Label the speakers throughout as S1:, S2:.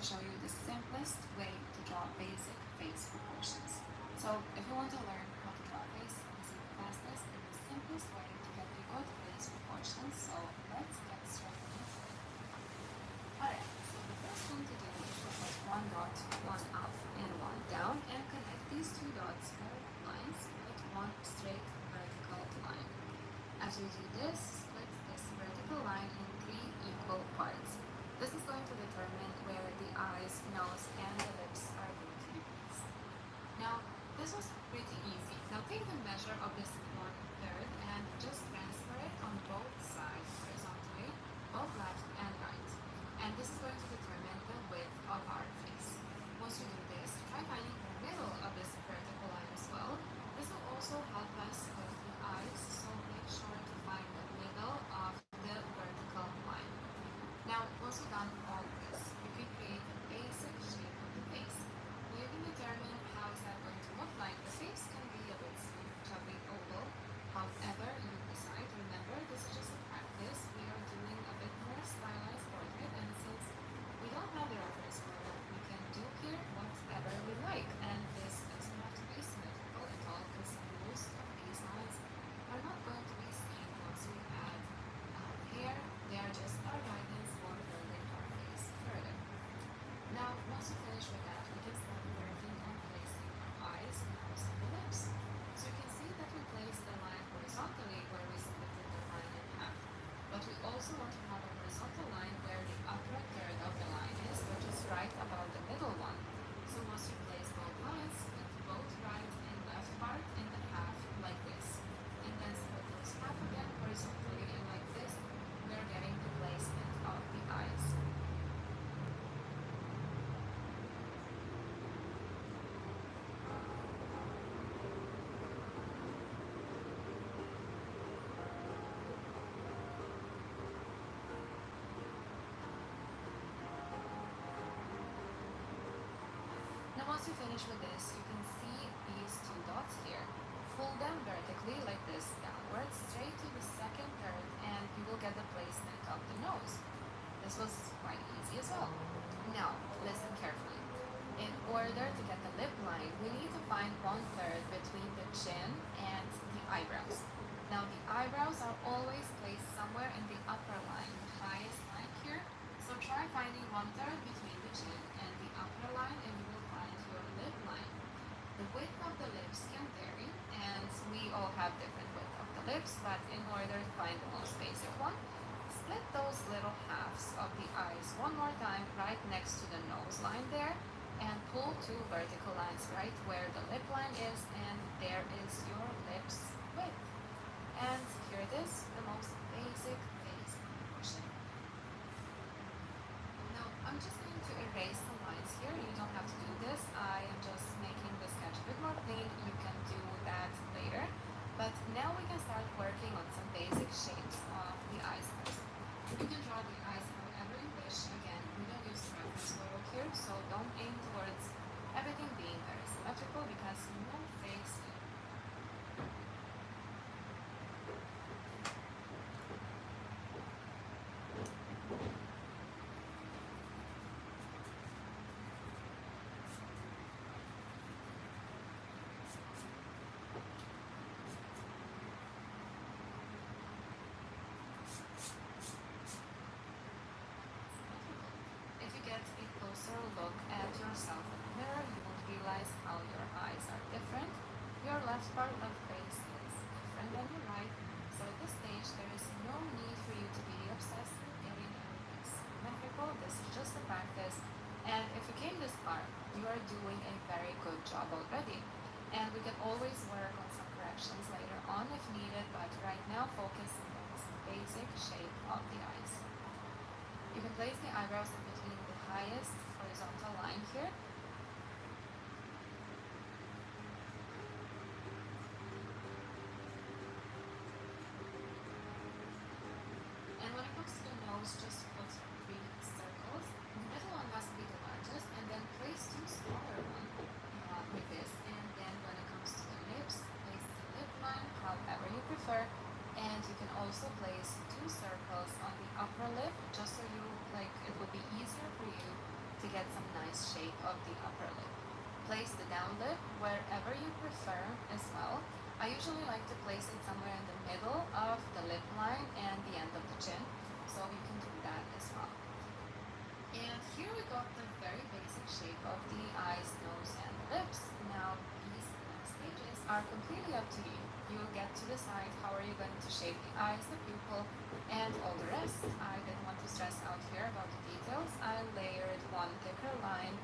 S1: to show you the simplest way to draw basic face proportions. So if you want to learn how to draw a face, this is the fastest and the simplest way to get a good face proportions. So let's get straight into it. Alright, so the first thing to do is to put one dot, one up and one down, and connect these two dots or lines with one straight vertical line. As you do this, split this vertical line in 3 equal parts. This is going to determine where the eyes, nose, and the lips are going to be placed. Now, this was pretty easy. Now take the measure of this 1/3 and just transfer it on both sides horizontally, both left and right. And this is going to determine the width of our face. Once you do this, try finding the middle of this vertical line as well. This will also help us with the eyes, so make sure to find the middle of the vertical line. Now, once you've done all this, you can create a basic shape of the face. Now, you can determine how is that going to look like. The face can be a bit smooth, chubby, oval, however you decide. Remember, this is just a practice. We are doing a bit more stylized portrait, and since we don't have the reference photo, we can do here whatever we like. And this doesn't have to be symmetrical at all, because most of these lines are not going to be seen once we add hair. They are just our guidance for building our face further. Now, once you finish with that, we can start working on placing our eyes, nose, and the lips. So you can see that we place the line horizontally where we split the line in half. But we also want to have a horizontal line where the upper third of the line is, which is right above the middle one. So once you place both lines, split both right and left part in the half like this. And then split those half again horizontally, and like this, we're getting the placement of the eyes. Now once you finish with this, you can see these two dots here. Pull them vertically like this downwards, straight to the second third, and you will get the placement of the nose. This was quite easy as well. Now, listen carefully. In order to get the lip line, we need to find 1/3 between the chin and the eyebrows. Now, the eyebrows are always placed somewhere in the upper line, the highest line here. So try finding 1/3 between the chin and the upper line, and you will find your lip line. The width of the lips can vary, and we all have different width of the lips, but in order to find the most basic one, split those little halves of the eyes one more time right next to the nose line there, and pull 2 vertical lines right where the lip line is, and there is your lips width. And here it is, the most basic face proportion. Now, I'm just going to erase the lines here. You don't have to do this. I am just making the sketch a bit more clean. You can do that later. But now we can start working on some basic shapes of the eyes first. You can draw the eyes however you wish. Again, we don't use the reference photo here, so don't aim towards everything being very symmetrical because you won't face it. If you get a closer look at yourself in the mirror, you will realize how your eyes are different. Your left part of the face is different than your right. So at this stage, there is no need for you to be obsessed with getting everything symmetrical. This is just a practice. And if you came this far, you are doing a very good job already. And we can always work on some corrections later on if needed, but right now focus on this basic shape of the eyes. You can place the eyebrows in between the highest horizontal line here. And when it comes to the nose, just put 3 circles. The middle one has to be the largest, and then place 2 smaller ones like this. And then when it comes to the lips, place the lip line however you prefer. And you can also place 2 circles on the upper lip, just so it would be easier for you to get some nice shape of the upper lip. Place the down lip wherever you prefer as well. I usually like to place it somewhere in the middle of the lip line and the end of the chin, so you can do that as well. And here we got the very basic shape of the eyes, nose, and lips. Now these next stages are completely up to you. You'll get to decide how are you going to shape the eyes, the pupil, and all the rest. I didn't want to stress out here about the details. I layered one thicker line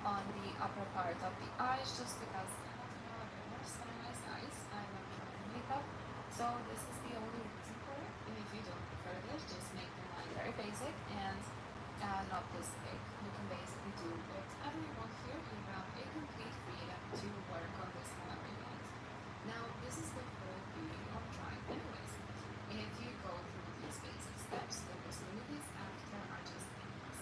S1: on the upper part of the eyes just because I want to have a bit more stylized eyes. I'm not trying makeup, so this is the only reason for it. And if you don't prefer this, just make the line very basic and not this big. You can basically do whatever you want here. You have a complete freedom to work on this however you want. Now, this is the whole beauty of drawing anyways. If you go through these basic steps, the possibilities after are just endless.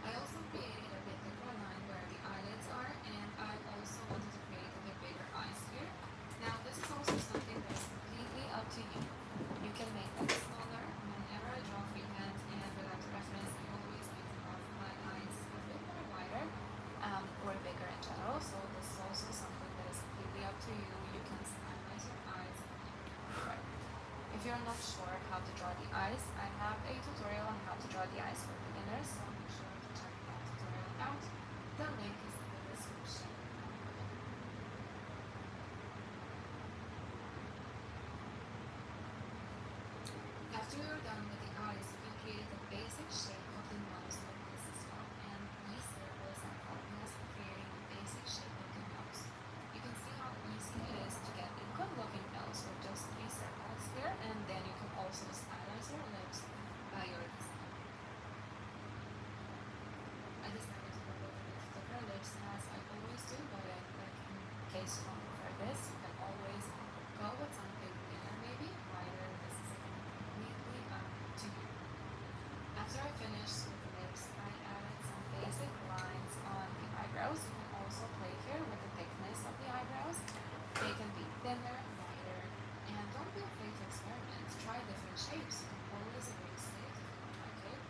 S1: I also created a bit thicker line where the eyelids are, and I also wanted to create a bit bigger eyes here. Now, this is also something that's completely up to you. You can make them smaller. Whenever I draw freehand and without a reference, I always make them off my eyes a bit more wider or bigger in general. So this is also something that is completely up to you. You can stylize your eyes right. If you're not sure how to draw the eyes, I have a tutorial on how to draw the eyes for beginners, so make sure to check that tutorial out. The link is in the description. After you're done with the eyes, you can create the basic shape of the nose like this as well. And these circles are helping us creating the basic shape of the nose. You can see how easy it is to get a good looking nose with just 3 circles here, and then you can also stylize your lips by your design. I decided to go with a bit thicker lips as I always do, but in case you don't prefer this, you can always go with something thinner, maybe wider. This is completely up to you. After I finished with the lips, I added some basic lines on the eyebrows. You can also play here with the thickness of the eyebrows. They can be thinner, wider, and don't be afraid to experiment. Try different shapes. You can always erase it if you don't like it.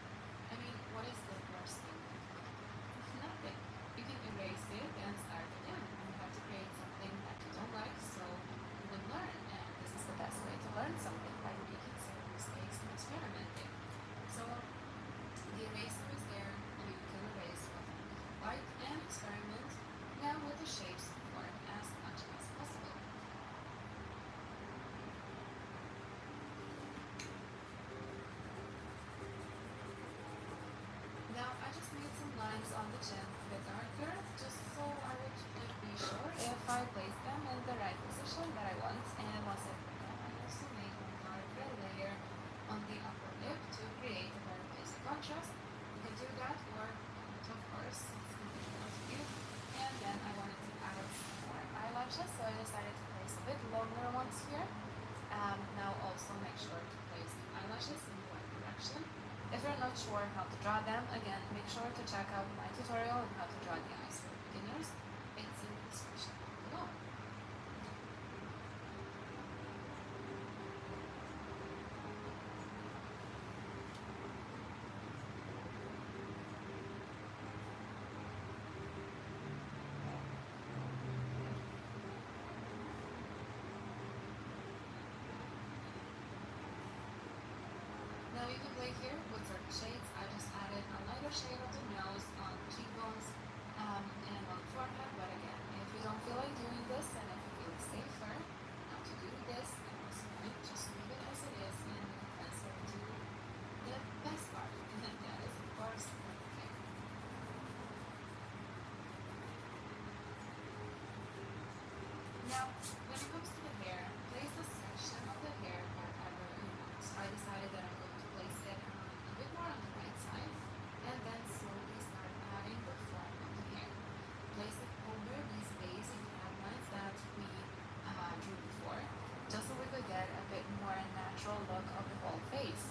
S1: I mean, what is the worst thing that can happen? Nothing. You can erase it and start again. You have to create something that you don't like, so you will learn. And this is the best way to learn something, by making certain mistakes and experimenting. So the eraser is there. You can erase whatever you like and experiment now with the shapes for as much as possible. Now I just made some lines on the chin a bit darker, just so I would be sure if I place them in the right position that I want. And once I put them, I also made one darker layer on the upper lip to create a very basic contrast. You can do that, or of course, it's completely up to you. And then I wanted to add some more eyelashes, so I decided to place a bit longer ones here. Now also make sure to place the eyelashes in the right direction. If you're not sure how to draw them, again, make sure to check out my tutorial on how to draw the eyes for beginners. It's in the description below. Now you can play here with certain shades. I just added a lighter shade on the nose, on the cheekbones, and on the forehead. But again, if you don't feel like doing this, and if you feel safer not to do this, then also just leave it as it is, and you can transfer to the best part, and that is of course the hair. Now, when it comes to the hair, place a section of the hair wherever you want. So I decided that I'm going to place it a bit more on the right side, and then slowly start adding the form of the hair. Place it over these basic outlines that we drew before, just so we could get a bit more natural look of the whole face.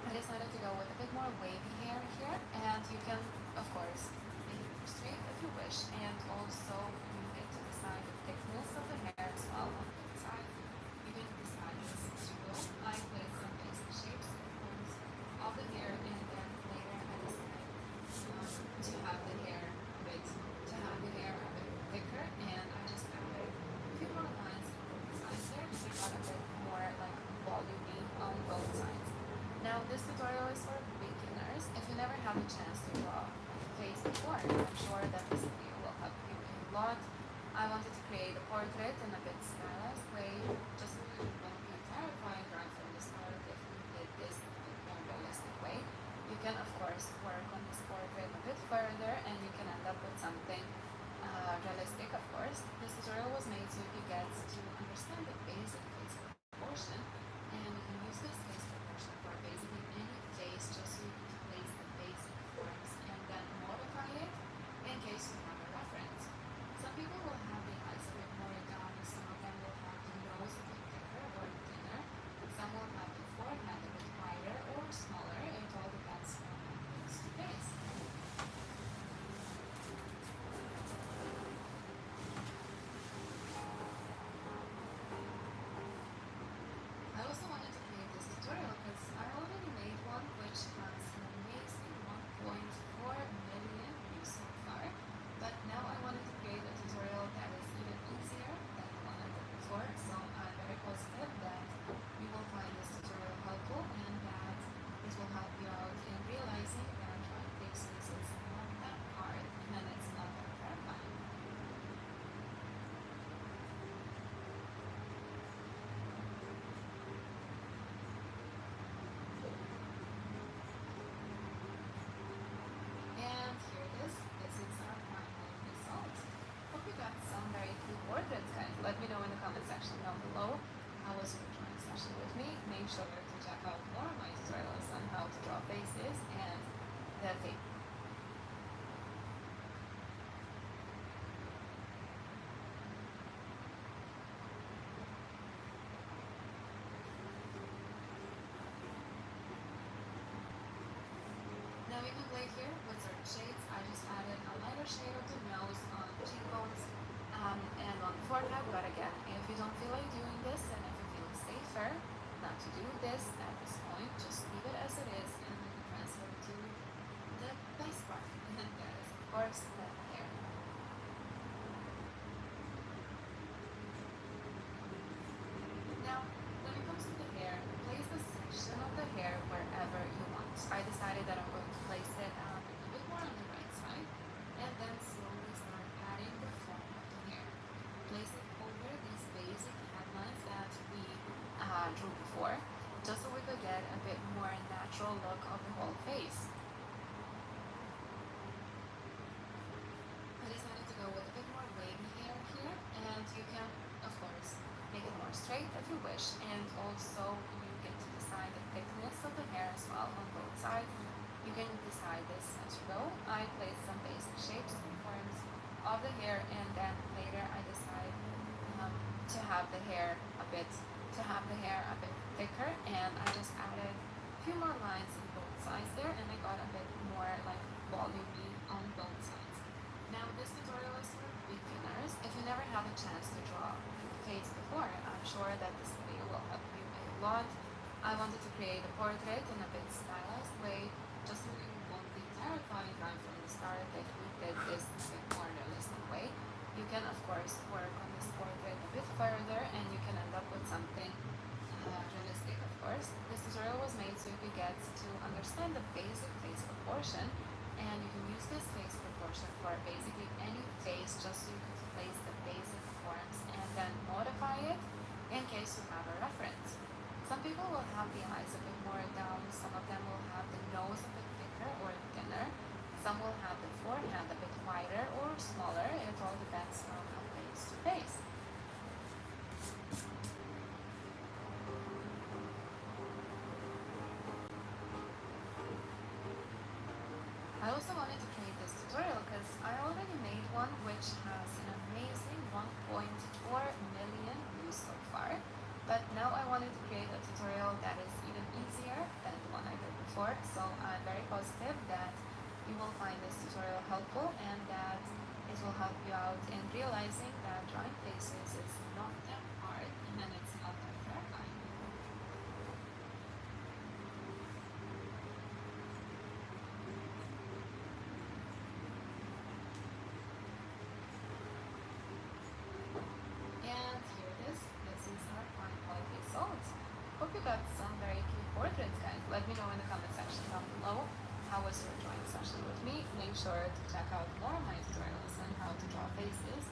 S1: I decided to go with a bit more wavy hair here, and you can, of course, make it more straight if you wish, and also move it to decide the thickness of the hair as well on the inside. You can decide this as you go. I put some before, so I'm very positive that you will find this tutorial helpful and that it will help you out in realizing that drawing faces is not that hard and it's not that terrifying. And here it is. This is our final result. Hope you got some very cool portraits, guys. Let me know in the comment section down below how was your drawing session with me. Make sure to check out more of my tutorials on how to draw faces and the thing. Now we can play here with certain shades. I just added a lighter shade of the nose on the cheekbones and on the forehead. But again, if you don't feel like doing this and if you feel safer not to do this at this point, just leave it as it is and we can transfer to the base part. And that is, of course, the hair. Now, when it comes to the hair, place the section of the hair wherever you want. I decided that I'm going to place it a little bit more on the right side and then slowly start adding the form of the hair. Place it over these basic headlines that we drew before, just so we could get a bit more natural look of the whole face. I decided to go with a bit more wavy hair here, and you can, of course, make it more straight if you wish, and also you get to decide the thickness of the hair as well on both sides. You can decide this as you go. I placed some basic shapes and forms of the hair, and then later I decide to have the hair a bit thicker, and I just added a few more lines on both sides there, and I got a bit more like volumey on both sides. Now this tutorial is for beginners. If you never had a chance to draw a face before, I'm sure that this video will help you a lot. I wanted to create a portrait in a bit stylized way, just so you won't be terrified right from the start that we did this in a bit more realistic way. You can, of course, work on this portrait a bit further and you can end up with something realistic, of course. This tutorial was made so you could get to understand the basic face proportion, and you can use this face proportion for basically any face, just so you can place the basic forms and then modify it in case you have a reference. Some people will have the eyes a bit more down, some of them will have the nose a bit thicker or thinner, some will have the forehead a bit wider or smaller. It all depends from face to face. I also wanted to create this tutorial because I already made one which has an amazing 1.4 million views so far. But now I wanted to create a tutorial that is even easier than the one I did before. So I'm very positive that you will find this tutorial helpful and that it will help you out in realizing that drawing faces is not that hard and it's not that terrifying. And here it is. This is our final result. Hope you got some very cute portraits, guys. Let me know in the comment section down below how was your drawing session with me. Make sure to check out more of my tutorials on how to draw faces